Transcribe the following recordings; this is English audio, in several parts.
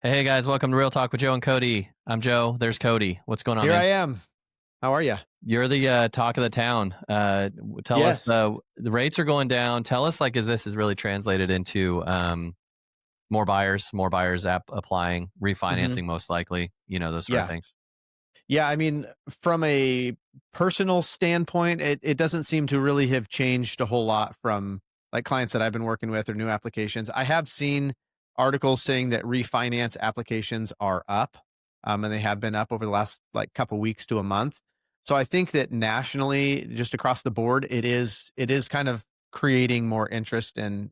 Hey guys, welcome to Real Talk with Joe and Cody. I'm Joe. There's Cody. What's going on, Here I man? am. How are you? You're the talk of the town. Tell us Yes. the rates are going down. Tell us like, is this is really translated into more buyers applying, Mhm. refinancing, most likely. Those sort of Yeah. things. Yeah, I mean, from a personal standpoint, it doesn't seem to really have changed a whole lot from, like, clients that I've been working with or new applications. I have seen articles saying that refinance applications are up, and they have been up over the last, like, couple weeks to a month. So I think that nationally, just across the board, it is kind of creating more interest in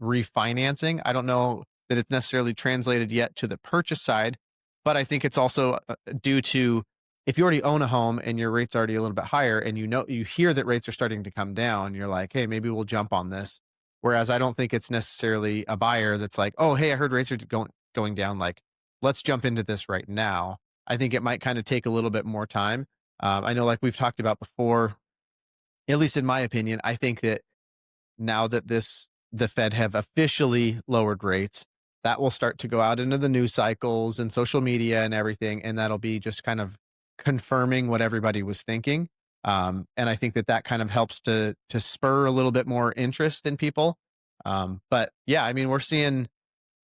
refinancing. I don't know that it's necessarily translated yet to the purchase side, but I think it's also due to, if you already own a home and your rate's already a little bit higher and you hear that rates are starting to come down, you're like, hey, maybe we'll jump on this. Whereas I don't think it's necessarily a buyer that's like, oh, hey, I heard rates are going down, like, let's jump into this right now. I think it might kind of take a little bit more time. I know, like we've talked about before, at least in my opinion, I think that now that the Fed have officially lowered rates, that will start to go out into the news cycles and social media and everything, and that'll be just kind of confirming what everybody was thinking. And I think that that kind of helps to spur a little bit more interest in people. But yeah, I mean, we're seeing,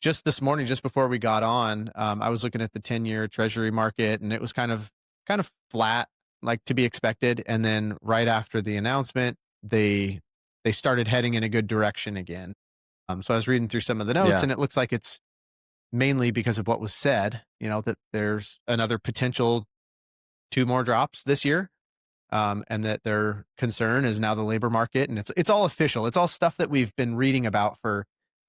just this morning, just before we got on, I was looking at the 10-year Treasury market, and it was kind of flat, like to be expected. And then right after the announcement, they started heading in a good direction again. So I was reading through some of the notes, Yeah, and it looks like it's mainly because of what was said. That there's another potential two more drops this year, and that their concern is now the labor market, and it's all official. It's all stuff that we've been reading about for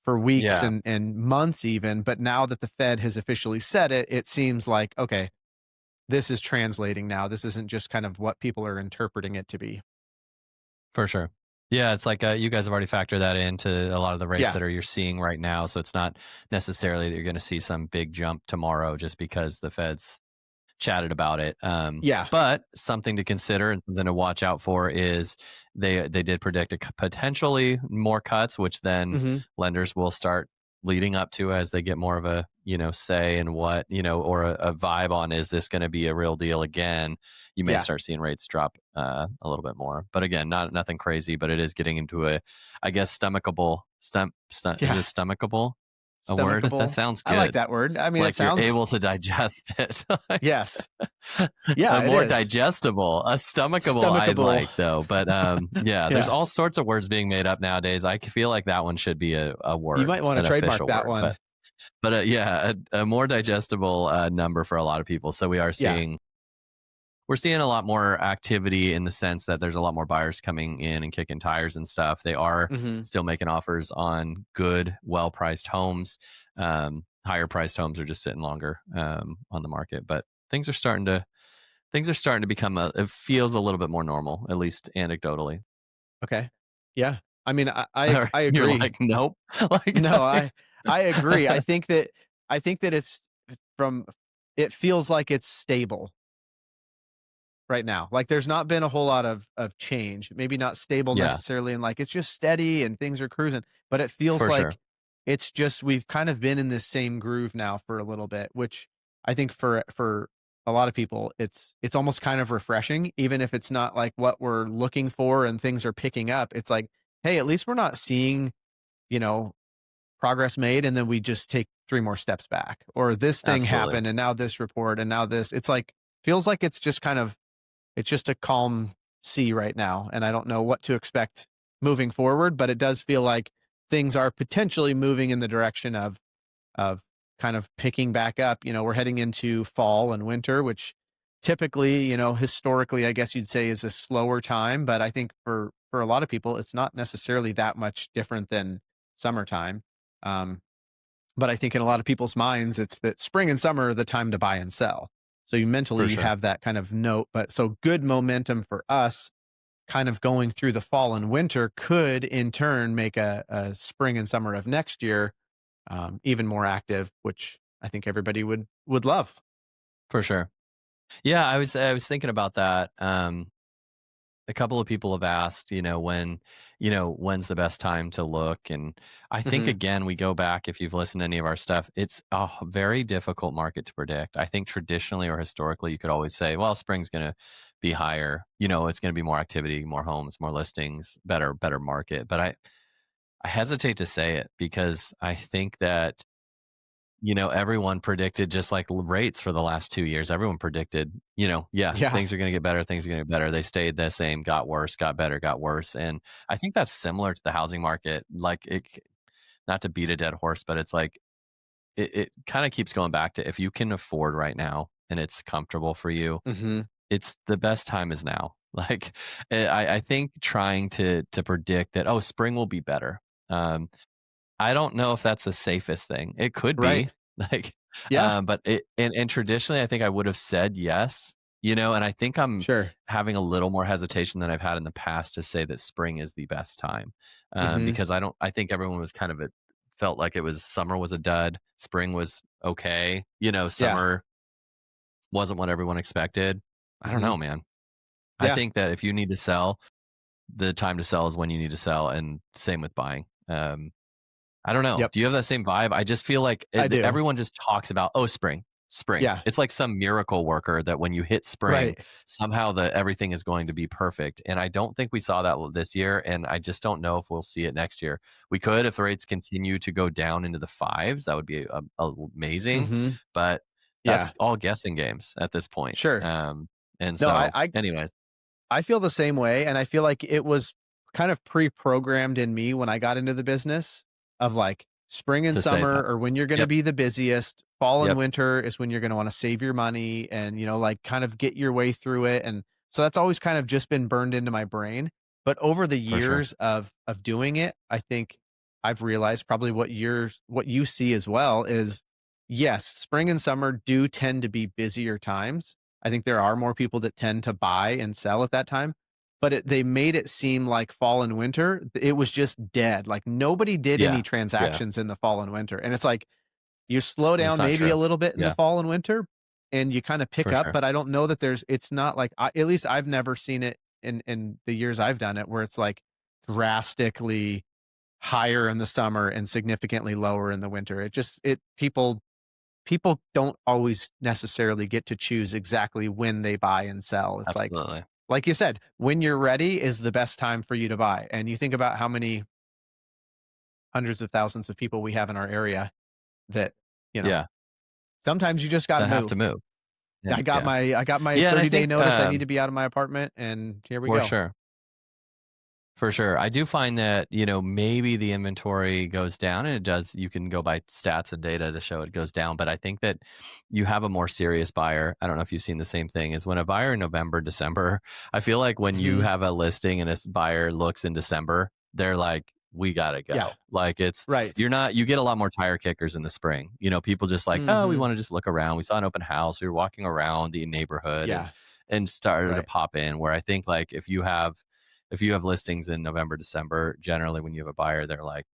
weeks yeah, and months even. But now that the Fed has officially said it, it seems like, okay, this is translating now. This isn't just kind of what people are interpreting it to be. for sure. Yeah, it's like you guys have already factored that into a lot of the rates Yeah. that are you're seeing right now. So it's not necessarily that you're going to see some big jump tomorrow just because the Fed's chatted about it. Yeah. But something to consider and something to watch out for is they did predict potentially more cuts, which then Hmm. lenders will start leading up to as they get more of a say in what or a vibe on, is this going to be a real deal again. You may Yeah. start seeing rates drop a little bit more, but again, nothing crazy, but it is getting into a, I guess, stomachable is Yeah. this stomachable a word that Stomachable. sounds I like good, that word. I mean, it like you're sounds, able to digest it. yes. A Yeah, it more is. digestible, a stomachable I Stomachable. like though, but yeah, there's Yeah. all sorts of words being made up nowadays. I feel like that one should be a You word, might wanna an trademark official that word, one. but yeah, a more digestible number for a lot of people. So Yeah. we're seeing a lot more activity in the sense that there's a lot more buyers coming in and kicking tires and stuff. They are Mhm. still making offers on good, well priced homes. Higher priced homes are just sitting longer on the market, but things are starting to become it feels a little bit more normal, at least anecdotally. Okay. Yeah. I mean, I You're agree. like, nope. Like, No, I agree. I think that it's from it feels like it's stable right now. Like, there's not been a whole lot of change. Maybe not stable yeah, necessarily, and, like, it's just steady and things are cruising, but it feels for like sure. it's just we've kind of been in this same groove now for a little bit, which I think for a lot of people, it's almost kind of refreshing, even if it's not like what we're looking for and things are picking up. It's like, hey, at least we're not seeing, you know, progress made, and then we just take 3 more steps back, or this thing Absolutely. happened, and now this report, and now this. It's like, feels like it's just kind of, it's just a calm sea right now, and I don't know what to expect moving forward, but it does feel like things are potentially moving in the direction of kind of picking back up. We're heading into fall and winter, which typically, historically, I guess you'd say is a slower time, but I think for a lot of people, it's not necessarily that much different than summertime. Um, but I think in a lot of people's minds, it's that spring and summer are the time to buy and sell. So For you sure. have that kind of note, but so good momentum for us kind of going through the fall and winter could in turn make a spring and summer of next year even more active, which I think everybody would love. For sure. Yeah, I was thinking about that. a couple of people have asked, when's the best time to look? And I think Mhm. again, we go back, if you've listened to any of our stuff, it's a very difficult market to predict. I think traditionally or historically, you could always say, well, spring's going to be higher. It's going to be more activity, more homes, more listings, better market. But I hesitate to say it because I think that everyone predicted just like rates for the last 2 years. Everyone predicted, yeah, Yeah. things are gonna get better, things are gonna get better. They stayed the same, got worse, got better, got worse, and I think that's similar to the housing market. Like, not to beat a dead horse, but it's like it kinda keeps going back to if you can afford right now and it's comfortable for you, Mhm. it's the best time is now. Like, I think trying to predict that, "Oh, spring will be better." Um, I don't know if that's the safest thing. It could Right. be, like, Yeah. but and traditionally, I think I would have said yes, and I think I'm Sure. having a little more hesitation than I've had in the past to say that spring is the best time, Mhm. because I think everyone was kind of felt like it was summer was a dud, spring was okay, Yeah. summer wasn't what everyone expected. I don't Mhm. know, man. I Yeah. think that if you need to sell, the time to sell is when you need to sell, and same with buying. I don't know. Yep. Do you have that same vibe? I just feel like I do. everyone just talks about, "Oh, spring, spring." Yeah. It's like some miracle worker that when you hit spring, Right. somehow everything is going to be perfect, and I don't think we saw that this year, and I just don't know if we'll see it next year. We could if the rates continue to go down into the 5s, that would be amazing, Mhm. but Yeah. that's all guessing games at this point, Sure. and No, so anyways, I feel the same way, and I feel like it was kind of pre-programmed in me when I got into the business of, like, spring and to say summer that. are when you're gonna Yep, be the busiest, fall and yep, winter is when you're gonna wanna save your money and, like, kind of get your way through it, and so that's always kind of just been burned into my brain, but over the for sure. years of doing it, I think I've realized probably what you see as well is, yes, spring and summer do tend to be busier times. I think there are more people that tend to buy and sell at that time, but they made it seem like fall and winter, it was just dead. Like nobody did Yeah, any yeah, transactions in the fall and winter. And it's like you slow that's down not maybe true. a little bit in the Yeah, fall and winter and you kind of pick for up, sure. but I don't know that it's not like at least I've never seen it in the years I've done it where it's like drastically higher in the summer and significantly lower in the winter. It people don't always necessarily get to choose exactly when they buy and sell. It's Absolutely. like you said, when you're ready is the best time for you to buy. And you think about how many hundreds of thousands of people we have in our area that, you know, Yeah, sometimes you just got to that have to move. move. I And got yeah. my I got my Yeah, and I 30-day think, notice. I need to be out of my apartment and here we for go. sure. For sure. I do find that, maybe the inventory goes down and it does. You can go by stats and data to show it goes down. But I think that you have a more serious buyer. I don't know if you've seen the same thing is when a buyer in November, December, I feel like when you Mhm. have a listing and buyer looks in December, they're like, we gotta Yeah. go. Like Right. you get a lot more tire kickers in the spring. People just like, oh, we Mhm. want to just look around. We saw an open house. We were walking around the neighborhood and Yeah. started to Right. pop in where I think like if you have listings in November, December, generally when you have a buyer, they're like,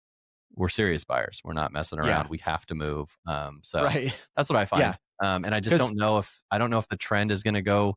we're serious buyers. We're not messing around. Yeah. We have to move. So Right. that's what I find. Yeah. And I just Cuz don't know if the trend is going to go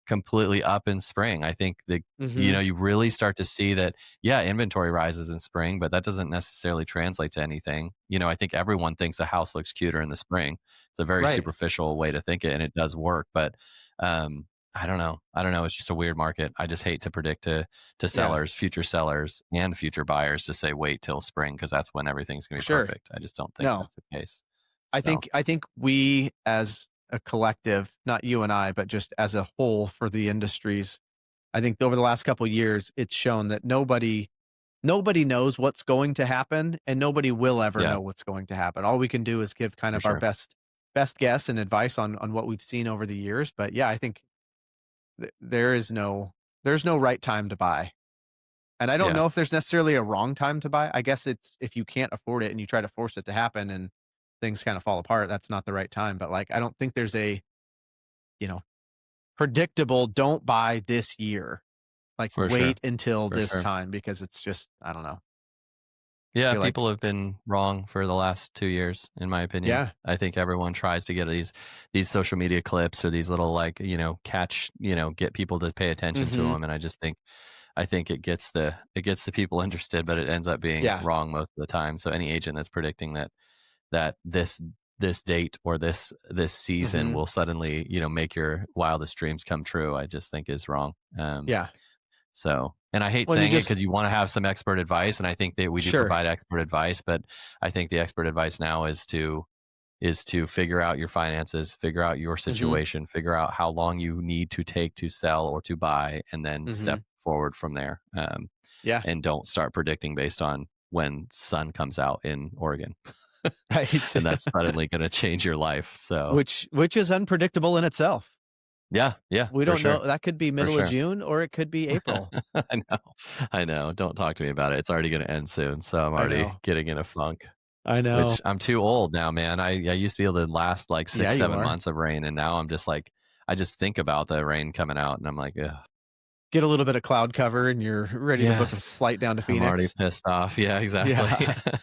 completely up in spring. I think that, mhm. you really start to see that, yeah, inventory rises in spring, but that doesn't necessarily translate to anything. I think everyone thinks a house looks cuter in the spring. It's a very Right. superficial way to think it, and it does work. But um, I don't know. I don't know. It's just a weird market. I just hate to predict to Yeah. future sellers, and future buyers to say wait till spring because that's when everything's gonna be Sure. perfect. I just don't think No. that's the case. I So think I think we as a collective, not you and I, but just as a whole for the industries, I think over the last couple of years, it's shown that nobody knows what's going to happen and nobody will ever yeah, know what's going to happen. All we can do is give kind for of our sure. best guess and advice on what we've seen over the years. But yeah, I think there's no right time to buy. And I don't Yeah, know if there's necessarily a wrong time to buy. I guess it's if you can't afford it and you try to force it to happen and things kind of fall apart, that's not the right time. But like, I don't think there's a, you know, predictable, don't buy this year. Like, for sure. wait until For this sure. time because it's just, I don't know. I Yeah, feel like people have been wrong for the last 2 years, in my opinion. yeah. I think everyone tries to get these social media clips or these little, like, get people to pay attention to Mhm. them, and I think it gets the people interested, but it ends up being Yeah. wrong most of the time. So any agent that's predicting that this date or this season Mhm. will suddenly, make your wildest dreams come true, I just think is wrong. Yeah. So, and I hate Well, you saying it just because you wanna have some expert advice, and I think that we do sure. provide expert advice, but I think the expert advice now is to figure out your finances, figure out your Mhm. situation, figure out how long you need to take to sell or to buy, and then step Mhm. forward from there, Yeah. and don't start predicting based on when sun comes out in Oregon, Right. and that's suddenly gonna change your life, so Which is unpredictable in itself. yeah, yeah, We for don't know sure, that could be for middle of sure. June or it could be April. I know, I know, don't talk to me about it, it's already gonna end soon, so I'm I already know. getting in a funk. I know. Which I'm too old now, man. I used to be able to last like Yeah, 6, you 7 are. months of rain, and now I'm just like I just think about the rain coming out, and I'm like, "Ugh." Get a little bit of cloud cover and you're ready to book a Yes. flight down to I'm already Phoenix. pissed off. Yeah, exactly. Yeah.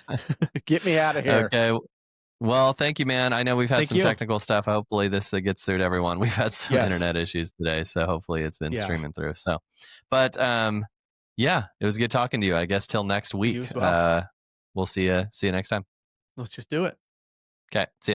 Get me out of here. Okay. Well, thank you, man. I know we've had Thank some you. technical stuff. Hopefully, this gets through to everyone. We've had some Yes. internet issues today, so hopefully it's been Yeah. streaming through. So, but, yeah, it was good talking to you. I guess till next You week. as well. We'll see you next time. Let's just do it. Okay. See ya.